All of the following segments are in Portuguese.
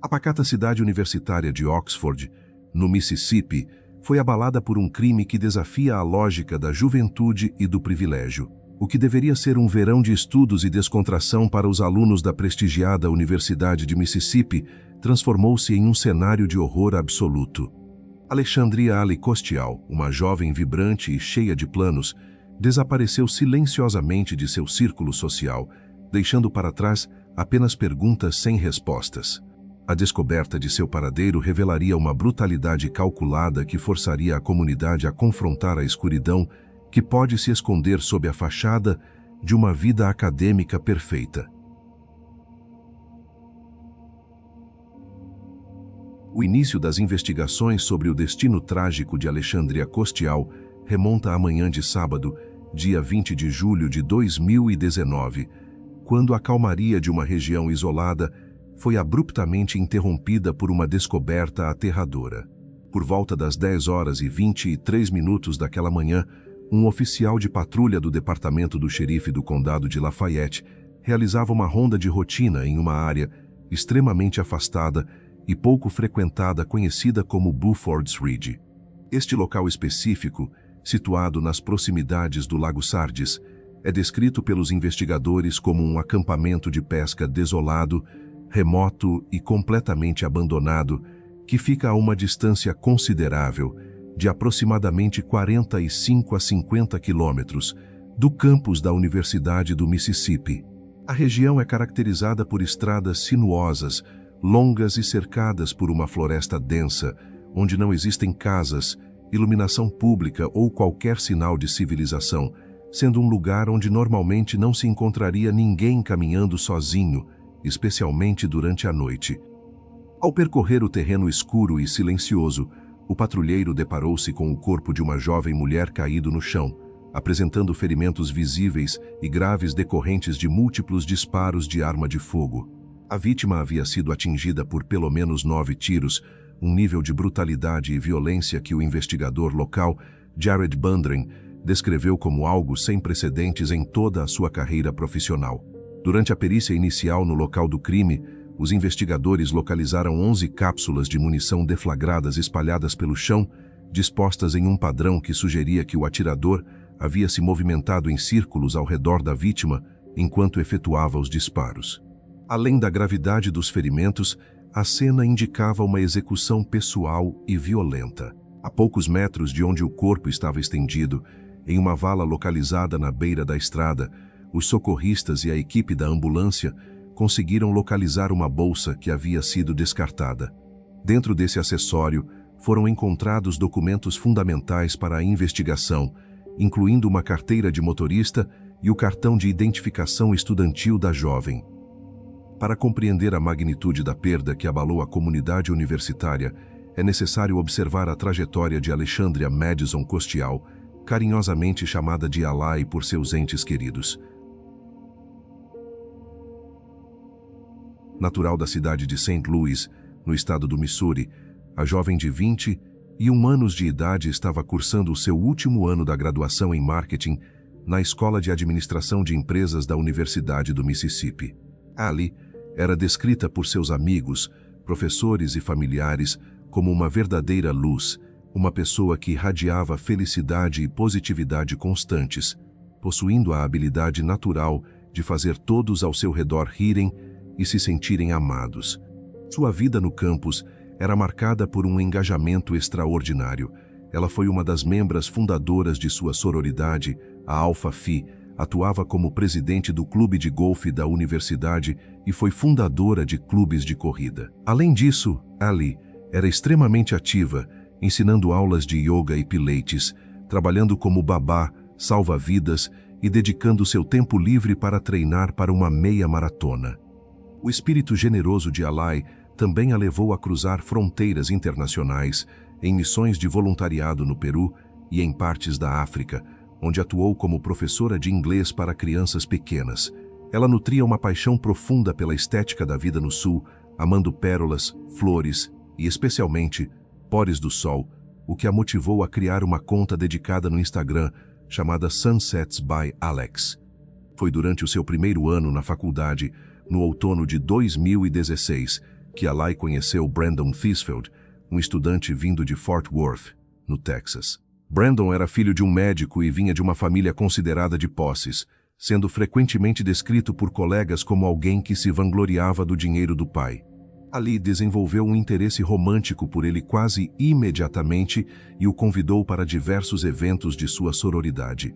A pacata cidade universitária de Oxford, no Mississippi, foi abalada por um crime que desafia a lógica da juventude e do privilégio. O que deveria ser um verão de estudos e descontração para os alunos da prestigiada Universidade de Mississippi transformou-se em um cenário de horror absoluto. Alexandria Ali Costial, uma jovem vibrante e cheia de planos, desapareceu silenciosamente de seu círculo social, deixando para trás apenas perguntas sem respostas. A descoberta de seu paradeiro revelaria uma brutalidade calculada que forçaria a comunidade a confrontar a escuridão que pode se esconder sob a fachada de uma vida acadêmica perfeita. O início das investigações sobre o destino trágico de Alexandria Costial remonta à manhã de sábado, dia 20 de julho de 2019, quando a calmaria de uma região isolada foi abruptamente interrompida por uma descoberta aterradora. Por volta das 10h23 daquela manhã, um oficial de patrulha do departamento do xerife do condado de Lafayette realizava uma ronda de rotina em uma área extremamente afastada e pouco frequentada conhecida como Buford's Ridge. Este local específico, situado nas proximidades do Lago Sardis, é descrito pelos investigadores como um acampamento de pesca desolado, remoto e completamente abandonado, que fica a uma distância considerável, de aproximadamente 45 a 50 quilômetros, do campus da Universidade do Mississippi. A região é caracterizada por estradas sinuosas, longas e cercadas por uma floresta densa, onde não existem casas, iluminação pública ou qualquer sinal de civilização, sendo um lugar onde normalmente não se encontraria ninguém caminhando sozinho, especialmente durante a noite. Ao percorrer o terreno escuro e silencioso, o patrulheiro deparou-se com o corpo de uma jovem mulher caído no chão, apresentando ferimentos visíveis e graves decorrentes de múltiplos disparos de arma de fogo. A vítima havia sido atingida por pelo menos 9 tiros, um nível de brutalidade e violência que o investigador local, Jared Bundren, descreveu como algo sem precedentes em toda a sua carreira profissional. Durante a perícia inicial no local do crime, os investigadores localizaram 11 cápsulas de munição deflagradas espalhadas pelo chão, dispostas em um padrão que sugeria que o atirador havia se movimentado em círculos ao redor da vítima enquanto efetuava os disparos. Além da gravidade dos ferimentos, a cena indicava uma execução pessoal e violenta. A poucos metros de onde o corpo estava estendido, em uma vala localizada na beira da estrada, os socorristas e a equipe da ambulância conseguiram localizar uma bolsa que havia sido descartada. Dentro desse acessório, foram encontrados documentos fundamentais para a investigação, incluindo uma carteira de motorista e o cartão de identificação estudantil da jovem. Para compreender a magnitude da perda que abalou a comunidade universitária, é necessário observar a trajetória de Alexandria Madison Costial, carinhosamente chamada de Alai por seus entes queridos. Natural da cidade de St. Louis, no estado do Missouri, a jovem de 21 anos de idade estava cursando o seu último ano da graduação em marketing na Escola de Administração de Empresas da Universidade do Mississippi. Ali era descrita por seus amigos, professores e familiares como uma verdadeira luz, uma pessoa que irradiava felicidade e positividade constantes, possuindo a habilidade natural de fazer todos ao seu redor rirem e se sentirem amados. Sua vida no campus era marcada por um engajamento extraordinário. Ela foi uma das membros fundadoras de sua sororidade, a Alpha Phi, atuava como presidente do clube de golfe da universidade e foi fundadora de clubes de corrida. Além disso, Ali era extremamente ativa, ensinando aulas de yoga e pilates, trabalhando como babá, salva-vidas e dedicando seu tempo livre para treinar para uma meia maratona. O espírito generoso de Alai também a levou a cruzar fronteiras internacionais, em missões de voluntariado no Peru e em partes da África, onde atuou como professora de inglês para crianças pequenas. Ela nutria uma paixão profunda pela estética da vida no Sul, amando pérolas, flores e, especialmente, pores do sol, o que a motivou a criar uma conta dedicada no Instagram, chamada Sunsets by Alex. Foi durante o seu primeiro ano na faculdade, no outono de 2016, que Allie conheceu Brandon Theisfeld, um estudante vindo de Fort Worth, no Texas. Brandon era filho de um médico e vinha de uma família considerada de posses, sendo frequentemente descrito por colegas como alguém que se vangloriava do dinheiro do pai. Allie desenvolveu um interesse romântico por ele quase imediatamente e o convidou para diversos eventos de sua sororidade.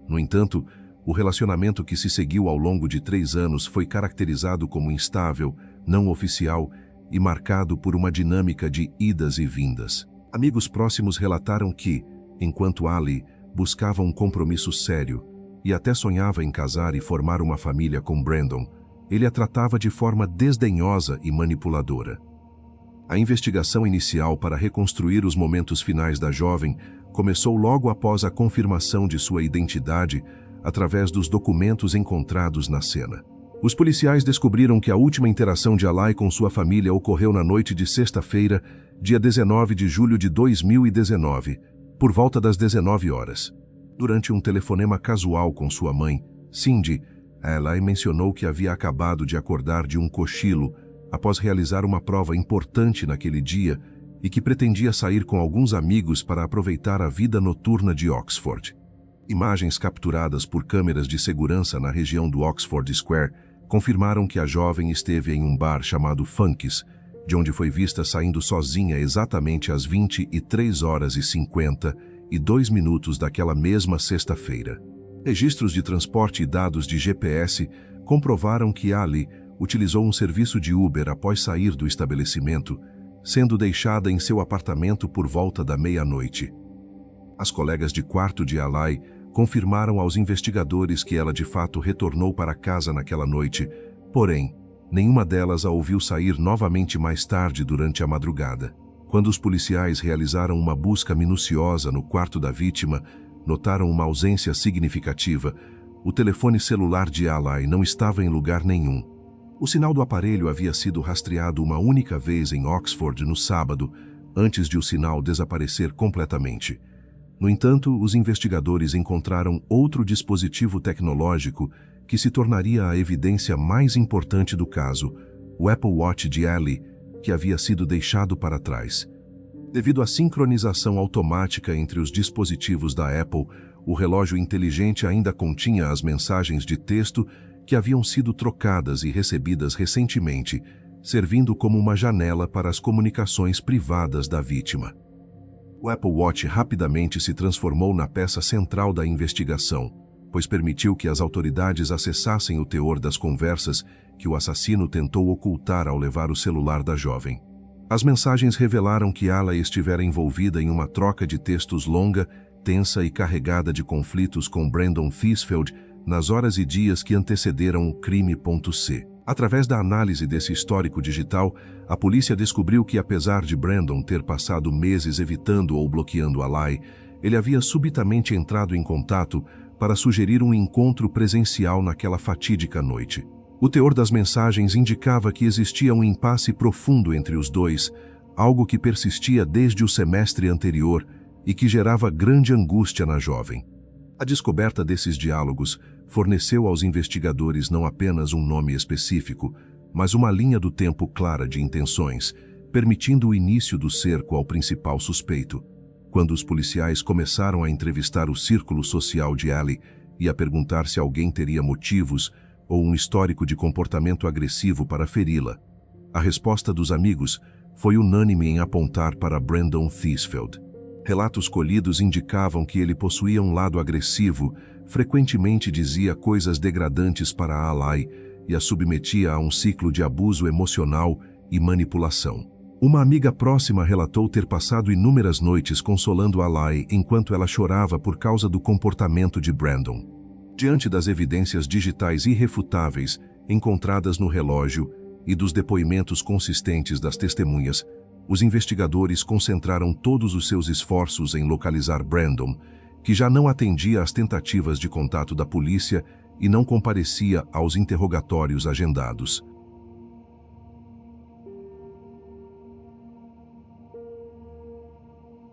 No entanto, o relacionamento que se seguiu ao longo de 3 anos foi caracterizado como instável, não oficial e marcado por uma dinâmica de idas e vindas. Amigos próximos relataram que, enquanto Allie buscava um compromisso sério e até sonhava em casar e formar uma família com Brandon, ele a tratava de forma desdenhosa e manipuladora. A investigação inicial para reconstruir os momentos finais da jovem começou logo após a confirmação de sua identidade através dos documentos encontrados na cena. Os policiais descobriram que a última interação de Allie com sua família ocorreu na noite de sexta-feira, dia 19 de julho de 2019, por volta das 19 horas. Durante um telefonema casual com sua mãe, Cindy, Allie mencionou que havia acabado de acordar de um cochilo após realizar uma prova importante naquele dia e que pretendia sair com alguns amigos para aproveitar a vida noturna de Oxford. Imagens capturadas por câmeras de segurança na região do Oxford Square confirmaram que a jovem esteve em um bar chamado Funk's, de onde foi vista saindo sozinha exatamente às 23h52 daquela mesma sexta-feira. Registros de transporte e dados de GPS comprovaram que Allie utilizou um serviço de Uber após sair do estabelecimento, sendo deixada em seu apartamento por volta da meia-noite. As colegas de quarto de Allie confirmaram aos investigadores que ela de fato retornou para casa naquela noite, porém, nenhuma delas a ouviu sair novamente mais tarde durante a madrugada. Quando os policiais realizaram uma busca minuciosa no quarto da vítima, notaram uma ausência significativa. O telefone celular de Allie não estava em lugar nenhum. O sinal do aparelho havia sido rastreado uma única vez em Oxford no sábado, antes de o sinal desaparecer completamente. No entanto, os investigadores encontraram outro dispositivo tecnológico que se tornaria a evidência mais importante do caso, o Apple Watch de Allie, que havia sido deixado para trás. Devido à sincronização automática entre os dispositivos da Apple, o relógio inteligente ainda continha as mensagens de texto que haviam sido trocadas e recebidas recentemente, servindo como uma janela para as comunicações privadas da vítima. O Apple Watch rapidamente se transformou na peça central da investigação, pois permitiu que as autoridades acessassem o teor das conversas que o assassino tentou ocultar ao levar o celular da jovem. As mensagens revelaram que Allie estivera envolvida em uma troca de textos longa, tensa e carregada de conflitos com Brandon Theisfeld nas horas e dias que antecederam o crime.c. Através da análise desse histórico digital, a polícia descobriu que, apesar de Brandon ter passado meses evitando ou bloqueando Allie, ele havia subitamente entrado em contato para sugerir um encontro presencial naquela fatídica noite. O teor das mensagens indicava que existia um impasse profundo entre os dois, algo que persistia desde o semestre anterior e que gerava grande angústia na jovem. A descoberta desses diálogos forneceu aos investigadores não apenas um nome específico, mas uma linha do tempo clara de intenções, permitindo o início do cerco ao principal suspeito. Quando os policiais começaram a entrevistar o círculo social de Allie e a perguntar se alguém teria motivos ou um histórico de comportamento agressivo para feri-la, a resposta dos amigos foi unânime em apontar para Brandon Theisfeld. Relatos colhidos indicavam que ele possuía um lado agressivo, frequentemente dizia coisas degradantes para a Allie e a submetia a um ciclo de abuso emocional e manipulação. Uma amiga próxima relatou ter passado inúmeras noites consolando Allie enquanto ela chorava por causa do comportamento de Brandon. Diante das evidências digitais irrefutáveis encontradas no relógio e dos depoimentos consistentes das testemunhas, os investigadores concentraram todos os seus esforços em localizar Brandon, que já não atendia às tentativas de contato da polícia e não comparecia aos interrogatórios agendados.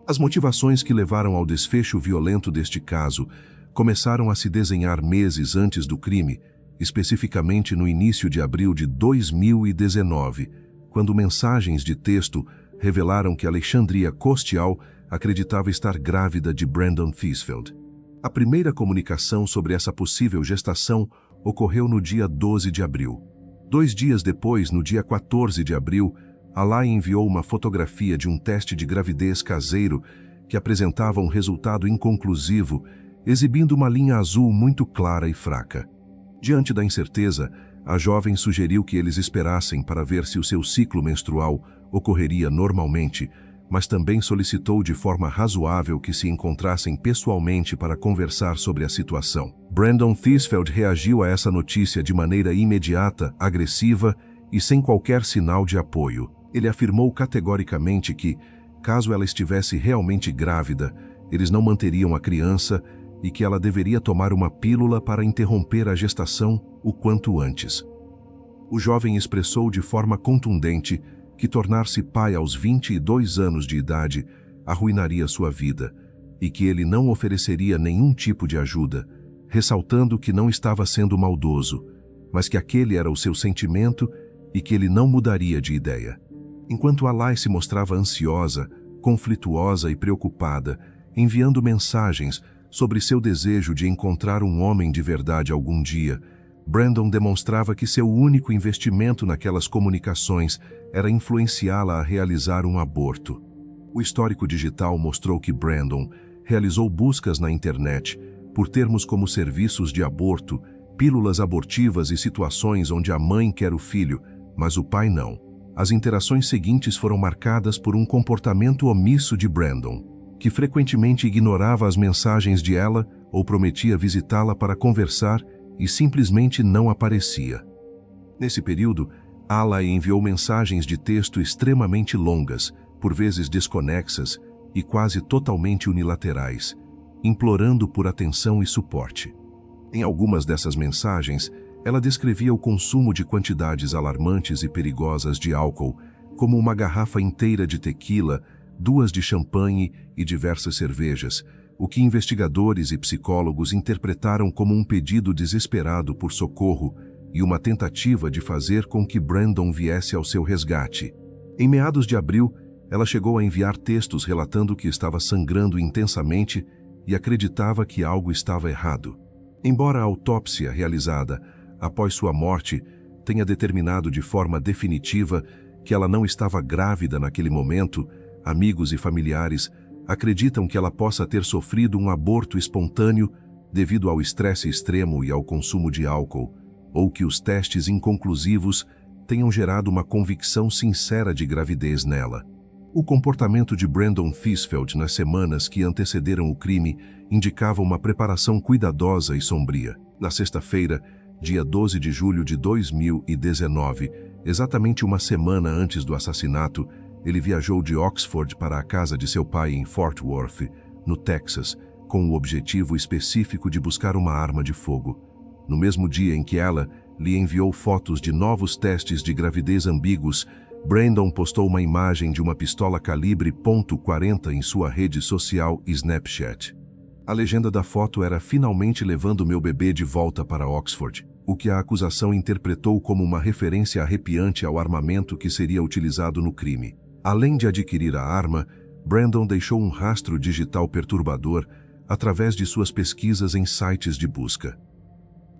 As motivações que levaram ao desfecho violento deste caso começaram a se desenhar meses antes do crime, especificamente no início de abril de 2019, quando mensagens de texto revelaram que Alexandria Kostial acreditava estar grávida de Brandon Theisfeld. A primeira comunicação sobre essa possível gestação ocorreu no dia 12 de abril. 2 dias depois, no dia 14 de abril, Alai enviou uma fotografia de um teste de gravidez caseiro que apresentava um resultado inconclusivo, exibindo uma linha azul muito clara e fraca. Diante da incerteza, a jovem sugeriu que eles esperassem para ver se o seu ciclo menstrual ocorreria normalmente, mas também solicitou de forma razoável que se encontrassem pessoalmente para conversar sobre a situação. Brandon Theisfeld reagiu a essa notícia de maneira imediata, agressiva e sem qualquer sinal de apoio. Ele afirmou categoricamente que, caso ela estivesse realmente grávida, eles não manteriam a criança e que ela deveria tomar uma pílula para interromper a gestação o quanto antes. O jovem expressou de forma contundente que tornar-se pai aos 22 anos de idade arruinaria sua vida e que ele não ofereceria nenhum tipo de ajuda, ressaltando que não estava sendo maldoso, mas que aquele era o seu sentimento e que ele não mudaria de ideia. Enquanto Alai se mostrava ansiosa, conflituosa e preocupada, enviando mensagens sobre seu desejo de encontrar um homem de verdade algum dia, Brandon demonstrava que seu único investimento naquelas comunicações era influenciá-la a realizar um aborto. O histórico digital mostrou que Brandon realizou buscas na internet por termos como serviços de aborto, pílulas abortivas e situações onde a mãe quer o filho, mas o pai não. As interações seguintes foram marcadas por um comportamento omisso de Brandon, que frequentemente ignorava as mensagens de ela ou prometia visitá-la para conversar e simplesmente não aparecia. Nesse período, Alai enviou mensagens de texto extremamente longas, por vezes desconexas e quase totalmente unilaterais, implorando por atenção e suporte. Em algumas dessas mensagens, ela descrevia o consumo de quantidades alarmantes e perigosas de álcool, como uma garrafa inteira de tequila, 2 de champanhe e diversas cervejas, o que investigadores e psicólogos interpretaram como um pedido desesperado por socorro e uma tentativa de fazer com que Brandon viesse ao seu resgate. Em meados de abril, ela chegou a enviar textos relatando que estava sangrando intensamente e acreditava que algo estava errado. Embora a autópsia realizada após sua morte tenha determinado de forma definitiva que ela não estava grávida naquele momento, amigos e familiares acreditam que ela possa ter sofrido um aborto espontâneo devido ao estresse extremo e ao consumo de álcool, ou que os testes inconclusivos tenham gerado uma convicção sincera de gravidez nela. O comportamento de Brandon Theisfeld nas semanas que antecederam o crime indicava uma preparação cuidadosa e sombria. Na sexta-feira, dia 12 de julho de 2019, exatamente uma semana antes do assassinato, ele viajou de Oxford para a casa de seu pai em Fort Worth, no Texas, com o objetivo específico de buscar uma arma de fogo. No mesmo dia em que ela lhe enviou fotos de novos testes de gravidez ambíguos, Brandon postou uma imagem de uma pistola calibre .40 em sua rede social Snapchat. A legenda da foto era "Finalmente levando meu bebê de volta para Oxford", o que a acusação interpretou como uma referência arrepiante ao armamento que seria utilizado no crime. Além de adquirir a arma, Brandon deixou um rastro digital perturbador através de suas pesquisas em sites de busca.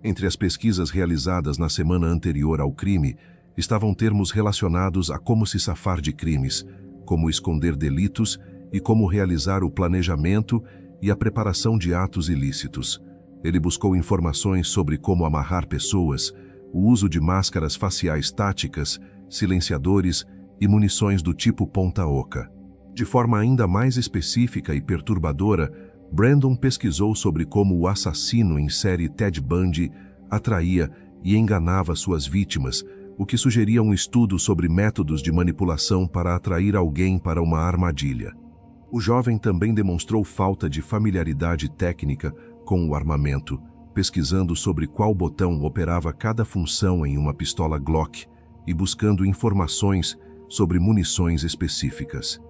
Entre as pesquisas realizadas na semana anterior ao crime, estavam termos relacionados a como se safar de crimes, como esconder delitos e como realizar o planejamento e a preparação de atos ilícitos. Ele buscou informações sobre como amarrar pessoas, o uso de máscaras faciais táticas, silenciadores e munições do tipo ponta-oca. De forma ainda mais específica e perturbadora, Brandon pesquisou sobre como o assassino em série Ted Bundy atraía e enganava suas vítimas, o que sugeria um estudo sobre métodos de manipulação para atrair alguém para uma armadilha. O jovem também demonstrou falta de familiaridade técnica com o armamento, pesquisando sobre qual botão operava cada função em uma pistola Glock e buscando informações sobre munições específicas.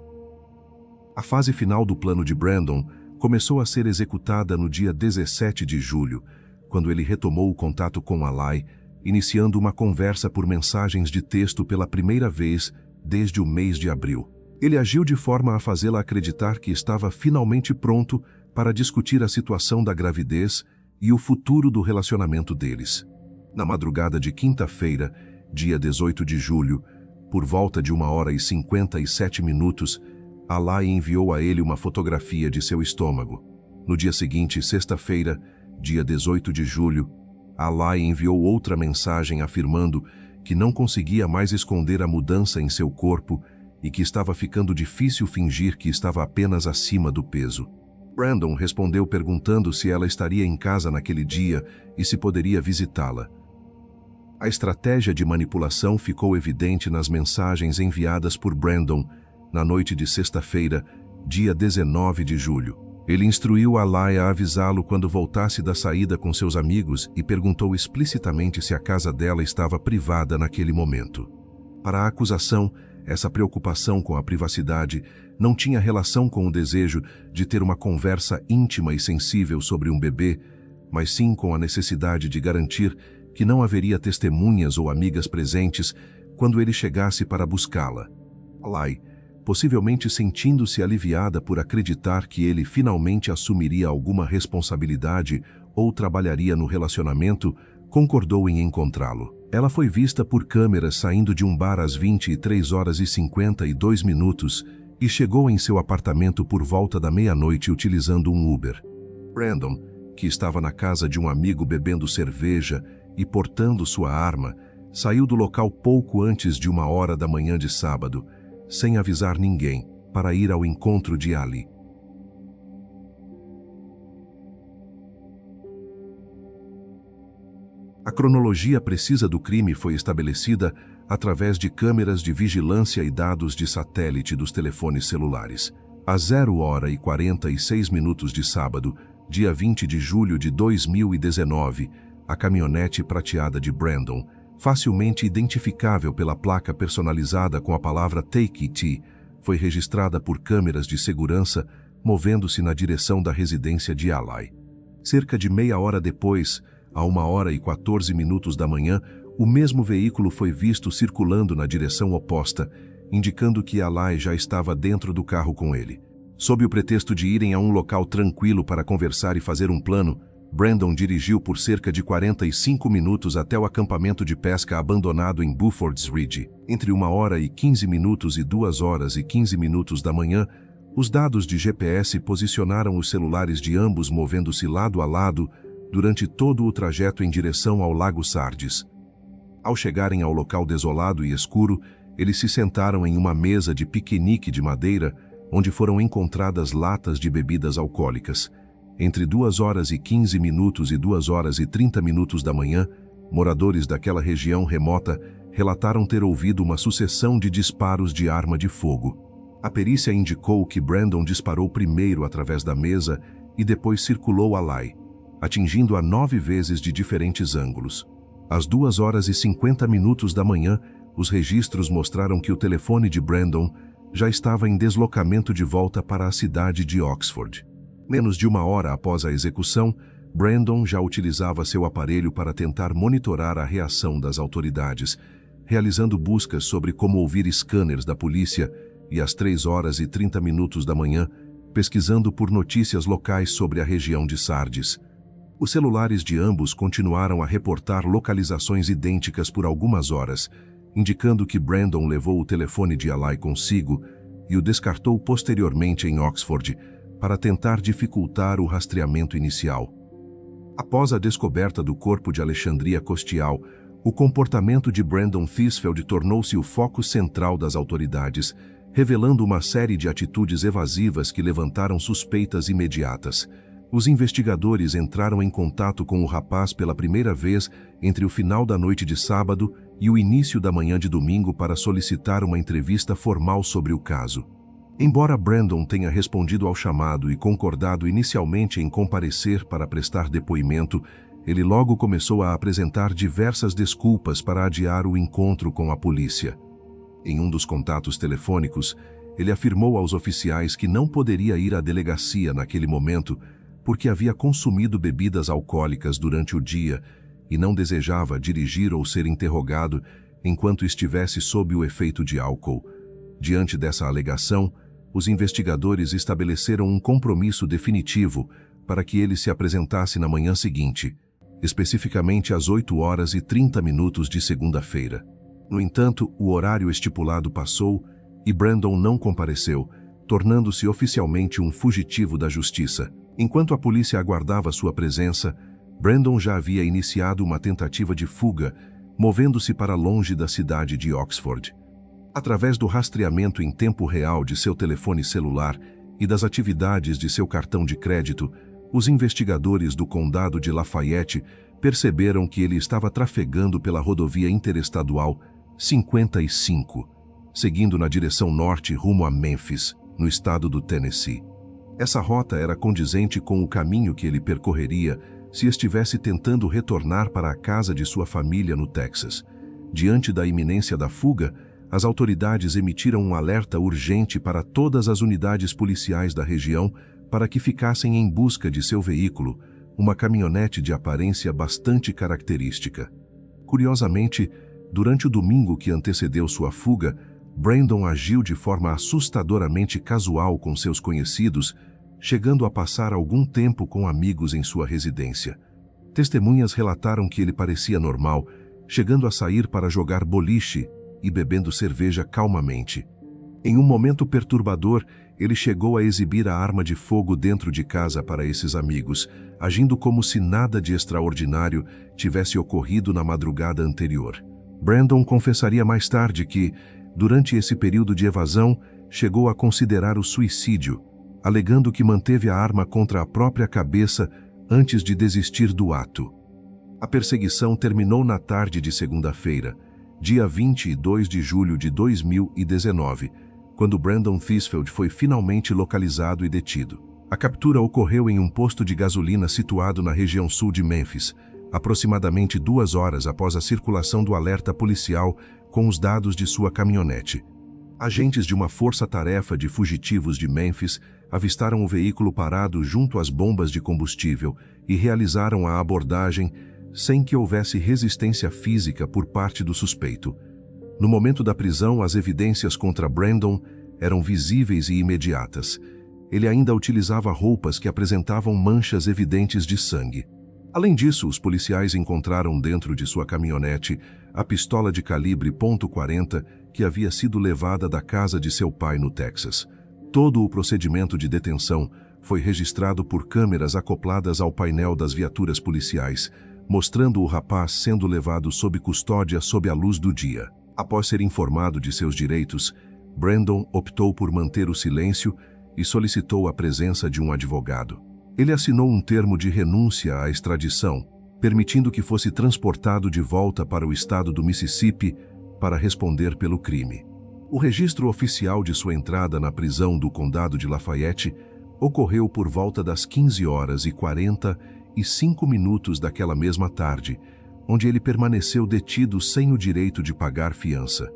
A fase final do plano de Brandon começou a ser executada no dia 17 de julho, quando ele retomou o contato com Alai iniciando uma conversa por mensagens de texto pela primeira vez desde o mês de abril. Ele agiu de forma a fazê-la acreditar que estava finalmente pronto para discutir a situação da gravidez e o futuro do relacionamento deles. Na madrugada de quinta-feira, dia 18 de julho, por volta de 1h57, Alai enviou a ele uma fotografia de seu estômago. No dia seguinte, sexta-feira, dia 18 de julho, Alai enviou outra mensagem afirmando que não conseguia mais esconder a mudança em seu corpo e que estava ficando difícil fingir que estava apenas acima do peso. Brandon respondeu perguntando se ela estaria em casa naquele dia e se poderia visitá-la. A estratégia de manipulação ficou evidente nas mensagens enviadas por Brandon na noite de sexta-feira, dia 19 de julho. Ele instruiu Alai a avisá-lo quando voltasse da saída com seus amigos e perguntou explicitamente se a casa dela estava privada naquele momento. Para a acusação, essa preocupação com a privacidade não tinha relação com o desejo de ter uma conversa íntima e sensível sobre um bebê, mas sim com a necessidade de garantir que não haveria testemunhas ou amigas presentes quando ele chegasse para buscá-la. Alai, possivelmente sentindo-se aliviada por acreditar que ele finalmente assumiria alguma responsabilidade ou trabalharia no relacionamento, concordou em encontrá-lo. Ela foi vista por câmeras saindo de um bar às 23h52 e chegou em seu apartamento por volta da meia-noite utilizando um Uber. Brandon, que estava na casa de um amigo bebendo cerveja e portando sua arma, saiu do local pouco antes de 1h da manhã de sábado, sem avisar ninguém, para ir ao encontro de Ali. A cronologia precisa do crime foi estabelecida através de câmeras de vigilância e dados de satélite dos telefones celulares. Às 0h46 de sábado, dia 20 de julho de 2019, a caminhonete prateada de Brandon, facilmente identificável pela placa personalizada com a palavra Take It, foi registrada por câmeras de segurança, movendo-se na direção da residência de Alai. Cerca de meia hora depois, a 1h14 da manhã, o mesmo veículo foi visto circulando na direção oposta, indicando que Alai já estava dentro do carro com ele. Sob o pretexto de irem a um local tranquilo para conversar e fazer um plano, Brandon dirigiu por cerca de 45 minutos até o acampamento de pesca abandonado em Buford's Ridge. Entre 1h15 e 2h15 da manhã, os dados de GPS posicionaram os celulares de ambos movendo-se lado a lado durante todo o trajeto em direção ao Lago Sardes. Ao chegarem ao local desolado e escuro, eles se sentaram em uma mesa de piquenique de madeira, onde foram encontradas latas de bebidas alcoólicas. Entre 2h15 e 2h30 da manhã, moradores daquela região remota relataram ter ouvido uma sucessão de disparos de arma de fogo. A perícia indicou que Brandon disparou primeiro através da mesa e depois circulou Alai, atingindo-a 9 vezes de diferentes ângulos. Às 2h50 da manhã, os registros mostraram que o telefone de Brandon já estava em deslocamento de volta para a cidade de Oxford. Menos de 1 hora após a execução, Brandon já utilizava seu aparelho para tentar monitorar a reação das autoridades, realizando buscas sobre como ouvir scanners da polícia e às 3h30 da manhã, pesquisando por notícias locais sobre a região de Sardes. Os celulares de ambos continuaram a reportar localizações idênticas por algumas horas, indicando que Brandon levou o telefone de Alai consigo e o descartou posteriormente em Oxford para tentar dificultar o rastreamento inicial. Após a descoberta do corpo de Alexandria Costial, o comportamento de Brandon Thisfeld tornou-se o foco central das autoridades, revelando uma série de atitudes evasivas que levantaram suspeitas imediatas. Os investigadores entraram em contato com o rapaz pela primeira vez entre o final da noite de sábado e o início da manhã de domingo para solicitar uma entrevista formal sobre o caso. Embora Brandon tenha respondido ao chamado e concordado inicialmente em comparecer para prestar depoimento, ele logo começou a apresentar diversas desculpas para adiar o encontro com a polícia. Em um dos contatos telefônicos, ele afirmou aos oficiais que não poderia ir à delegacia naquele momento porque havia consumido bebidas alcoólicas durante o dia e não desejava dirigir ou ser interrogado enquanto estivesse sob o efeito de álcool. Diante dessa alegação, os investigadores estabeleceram um compromisso definitivo para que ele se apresentasse na manhã seguinte, especificamente às 8h30 de segunda-feira. No entanto, o horário estipulado passou e Brandon não compareceu, tornando-se oficialmente um fugitivo da justiça. Enquanto a polícia aguardava sua presença, Brandon já havia iniciado uma tentativa de fuga, movendo-se para longe da cidade de Oxford. Através do rastreamento em tempo real de seu telefone celular e das atividades de seu cartão de crédito, os investigadores do condado de Lafayette perceberam que ele estava trafegando pela rodovia interestadual 55, seguindo na direção norte rumo a Memphis, no estado do Tennessee. Essa rota era condizente com o caminho que ele percorreria se estivesse tentando retornar para a casa de sua família no Texas. Diante da iminência da fuga, as autoridades emitiram um alerta urgente para todas as unidades policiais da região para que ficassem em busca de seu veículo, uma caminhonete de aparência bastante característica. Curiosamente, durante o domingo que antecedeu sua fuga, Brandon agiu de forma assustadoramente casual com seus conhecidos, chegando a passar algum tempo com amigos em sua residência. Testemunhas relataram que ele parecia normal, chegando a sair para jogar boliche e bebendo cerveja calmamente. Em um momento perturbador, ele chegou a exibir a arma de fogo dentro de casa para esses amigos, agindo como se nada de extraordinário tivesse ocorrido na madrugada anterior. Brandon confessaria mais tarde que, durante esse período de evasão, chegou a considerar o suicídio, alegando que manteve a arma contra a própria cabeça antes de desistir do ato. A perseguição terminou na tarde de segunda-feira, dia 22 de julho de 2019, quando Brandon Thisfeld foi finalmente localizado e detido. A captura ocorreu em um posto de gasolina situado na região sul de Memphis, aproximadamente 2 horas após a circulação do alerta policial com os dados de sua caminhonete. Agentes de uma força-tarefa de fugitivos de Memphis avistaram o veículo parado junto às bombas de combustível e realizaram a abordagem sem que houvesse resistência física por parte do suspeito. No momento da prisão, as evidências contra Brandon eram visíveis e imediatas. Ele ainda utilizava roupas que apresentavam manchas evidentes de sangue. Além disso, os policiais encontraram dentro de sua caminhonete a pistola de calibre .40 que havia sido levada da casa de seu pai no Texas. Todo o procedimento de detenção foi registrado por câmeras acopladas ao painel das viaturas policiais, mostrando o rapaz sendo levado sob custódia sob a luz do dia. Após ser informado de seus direitos, Brandon optou por manter o silêncio e solicitou a presença de um advogado. Ele assinou um termo de renúncia à extradição, permitindo que fosse transportado de volta para o estado do Mississippi para responder pelo crime. O registro oficial de sua entrada na prisão do condado de Lafayette ocorreu por volta das 15h45 daquela mesma tarde, onde ele permaneceu detido sem o direito de pagar fiança.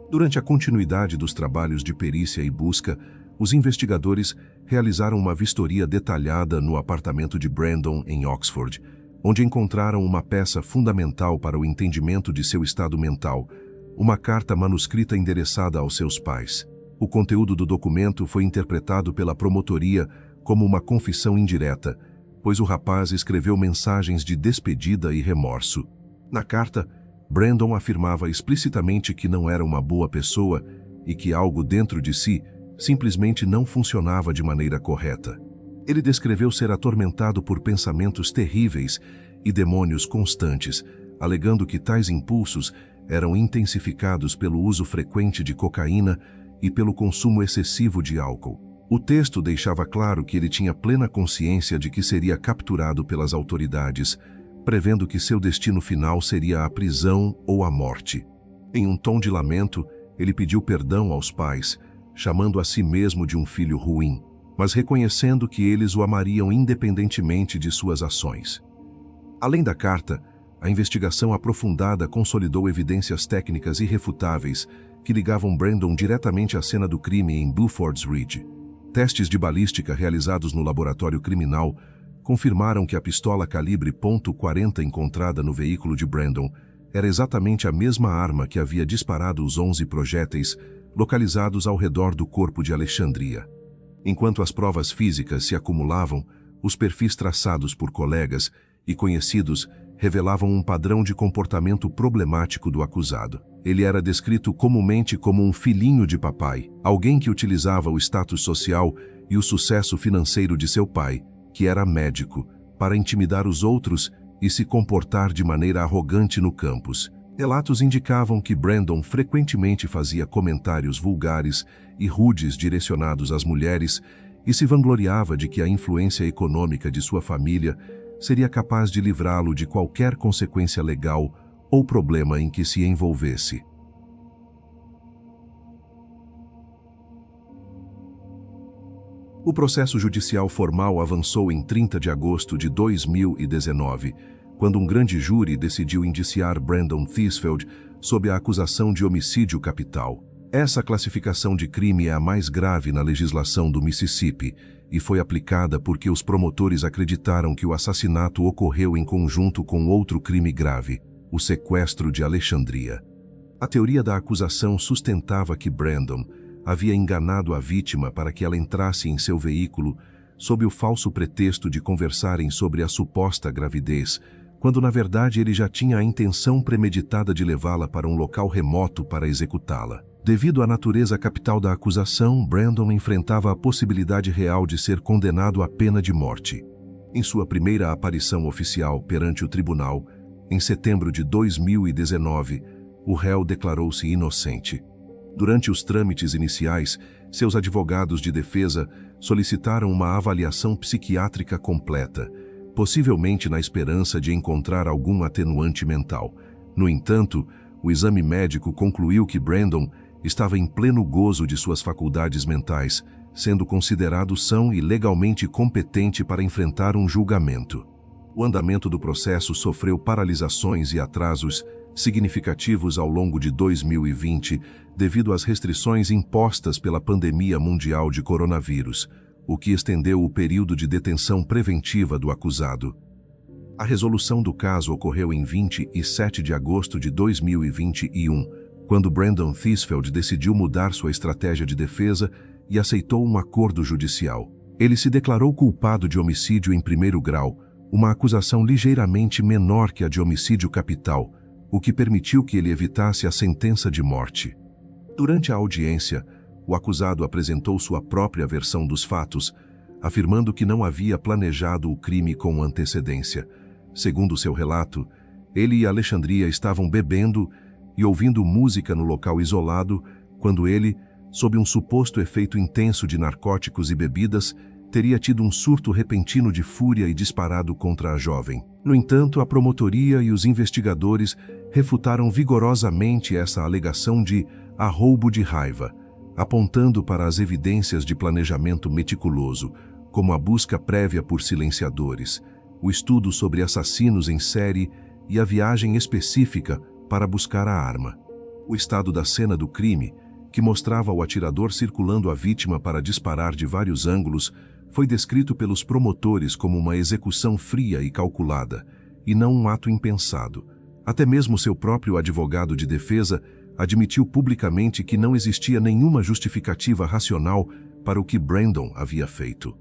Durante a continuidade dos trabalhos de perícia e busca, os investigadores realizaram uma vistoria detalhada no apartamento de Brandon em Oxford, onde encontraram uma peça fundamental para o entendimento de seu estado mental, uma carta manuscrita endereçada aos seus pais. O conteúdo do documento foi interpretado pela promotoria como uma confissão indireta, pois o rapaz escreveu mensagens de despedida e remorso. Na carta, Brandon afirmava explicitamente que não era uma boa pessoa e que algo dentro de si simplesmente não funcionava de maneira correta. Ele descreveu ser atormentado por pensamentos terríveis e demônios constantes, alegando que tais impulsos eram intensificados pelo uso frequente de cocaína e pelo consumo excessivo de álcool. O texto deixava claro que ele tinha plena consciência de que seria capturado pelas autoridades, prevendo que seu destino final seria a prisão ou a morte. Em um tom de lamento, ele pediu perdão aos pais, chamando a si mesmo de um filho ruim, mas reconhecendo que eles o amariam independentemente de suas ações. Além da carta, a investigação aprofundada consolidou evidências técnicas irrefutáveis que ligavam Brandon diretamente à cena do crime em Buford's Ridge. Testes de balística realizados no laboratório criminal confirmaram que a pistola calibre .40 encontrada no veículo de Brandon era exatamente a mesma arma que havia disparado os 11 projéteis localizados ao redor do corpo de Alexandria. Enquanto as provas físicas se acumulavam, os perfis traçados por colegas e conhecidos revelavam um padrão de comportamento problemático do acusado. Ele era descrito comumente como um filhinho de papai, alguém que utilizava o status social e o sucesso financeiro de seu pai, que era médico, para intimidar os outros e se comportar de maneira arrogante no campus. Relatos indicavam que Brandon frequentemente fazia comentários vulgares e rudes direcionados às mulheres e se vangloriava de que a influência econômica de sua família seria capaz de livrá-lo de qualquer consequência legal ou problema em que se envolvesse. O processo judicial formal avançou em 30 de agosto de 2019, quando um grande júri decidiu indiciar Brandon Theisfeld sob a acusação de homicídio capital. Essa classificação de crime é a mais grave na legislação do Mississippi e foi aplicada porque os promotores acreditaram que o assassinato ocorreu em conjunto com outro crime grave, o sequestro de Alexandria. A teoria da acusação sustentava que Brandon havia enganado a vítima para que ela entrasse em seu veículo sob o falso pretexto de conversarem sobre a suposta gravidez, quando na verdade ele já tinha a intenção premeditada de levá-la para um local remoto para executá-la. Devido à natureza capital da acusação, Brandon enfrentava a possibilidade real de ser condenado à pena de morte. Em sua primeira aparição oficial perante o tribunal, em setembro de 2019, o réu declarou-se inocente. Durante os trâmites iniciais, seus advogados de defesa solicitaram uma avaliação psiquiátrica completa, possivelmente na esperança de encontrar algum atenuante mental. No entanto, o exame médico concluiu que Brandon estava em pleno gozo de suas faculdades mentais, sendo considerado são e legalmente competente para enfrentar um julgamento. O andamento do processo sofreu paralisações e atrasos significativos ao longo de 2020 devido às restrições impostas pela pandemia mundial de coronavírus, o que estendeu o período de detenção preventiva do acusado. A resolução do caso ocorreu em 27 de agosto de 2021, quando Brandon Theisfeld decidiu mudar sua estratégia de defesa e aceitou um acordo judicial. Ele se declarou culpado de homicídio em primeiro grau, uma acusação ligeiramente menor que a de homicídio capital, o que permitiu que ele evitasse a sentença de morte. Durante a audiência, o acusado apresentou sua própria versão dos fatos, afirmando que não havia planejado o crime com antecedência. Segundo seu relato, ele e Alexandria estavam bebendo e ouvindo música no local isolado, quando ele, sob um suposto efeito intenso de narcóticos e bebidas, teria tido um surto repentino de fúria e disparado contra a jovem. No entanto, a promotoria e os investigadores refutaram vigorosamente essa alegação de arroubo de raiva, apontando para as evidências de planejamento meticuloso, como a busca prévia por silenciadores, o estudo sobre assassinos em série e a viagem específica para buscar a arma. O estado da cena do crime, que mostrava o atirador circulando a vítima para disparar de vários ângulos, foi descrito pelos promotores como uma execução fria e calculada, e não um ato impensado. Até mesmo seu próprio advogado de defesa admitiu publicamente que não existia nenhuma justificativa racional para o que Brandon havia feito.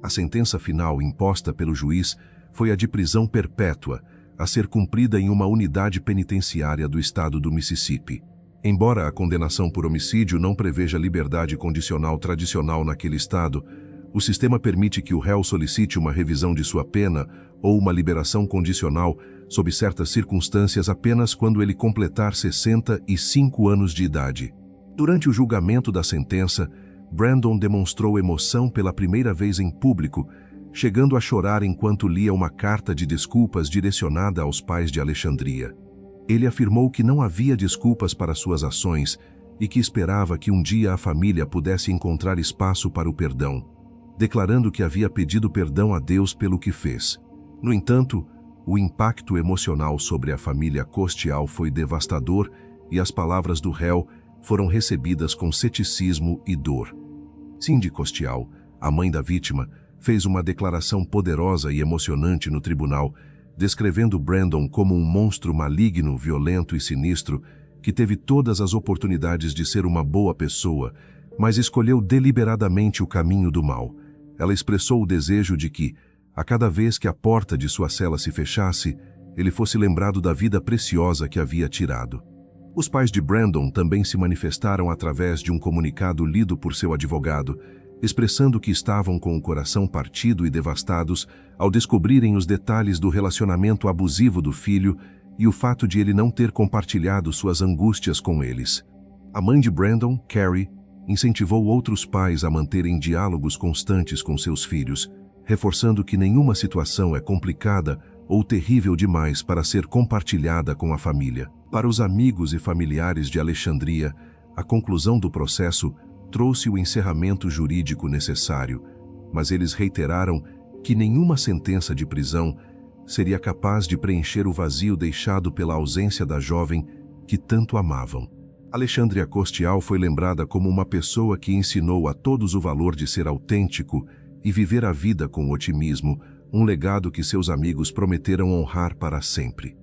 A sentença final imposta pelo juiz foi a de prisão perpétua, a ser cumprida em uma unidade penitenciária do estado do Mississippi. Embora a condenação por homicídio não preveja liberdade condicional tradicional naquele estado, o sistema permite que o réu solicite uma revisão de sua pena ou uma liberação condicional sob certas circunstâncias apenas quando ele completar 65 anos de idade. Durante o julgamento da sentença, Brandon demonstrou emoção pela primeira vez em público, chegando a chorar enquanto lia uma carta de desculpas direcionada aos pais de Alexandria. Ele afirmou que não havia desculpas para suas ações e que esperava que um dia a família pudesse encontrar espaço para o perdão, declarando que havia pedido perdão a Deus pelo que fez. No entanto, o impacto emocional sobre a família Costial foi devastador e as palavras do réu foram recebidas com ceticismo e dor. Cindy Costial, a mãe da vítima, fez uma declaração poderosa e emocionante no tribunal, descrevendo Brandon como um monstro maligno, violento e sinistro, que teve todas as oportunidades de ser uma boa pessoa, mas escolheu deliberadamente o caminho do mal. Ela expressou o desejo de que, a cada vez que a porta de sua cela se fechasse, ele fosse lembrado da vida preciosa que havia tirado. Os pais de Brandon também se manifestaram através de um comunicado lido por seu advogado, expressando que estavam com o coração partido e devastados ao descobrirem os detalhes do relacionamento abusivo do filho e o fato de ele não ter compartilhado suas angústias com eles. A mãe de Brandon, Carrie, incentivou outros pais a manterem diálogos constantes com seus filhos, reforçando que nenhuma situação é complicada ou terrível demais para ser compartilhada com a família. Para os amigos e familiares de Alexandria, a conclusão do processo trouxe o encerramento jurídico necessário, mas eles reiteraram que nenhuma sentença de prisão seria capaz de preencher o vazio deixado pela ausência da jovem que tanto amavam. Alexandria Costial foi lembrada como uma pessoa que ensinou a todos o valor de ser autêntico e viver a vida com otimismo, um legado que seus amigos prometeram honrar para sempre.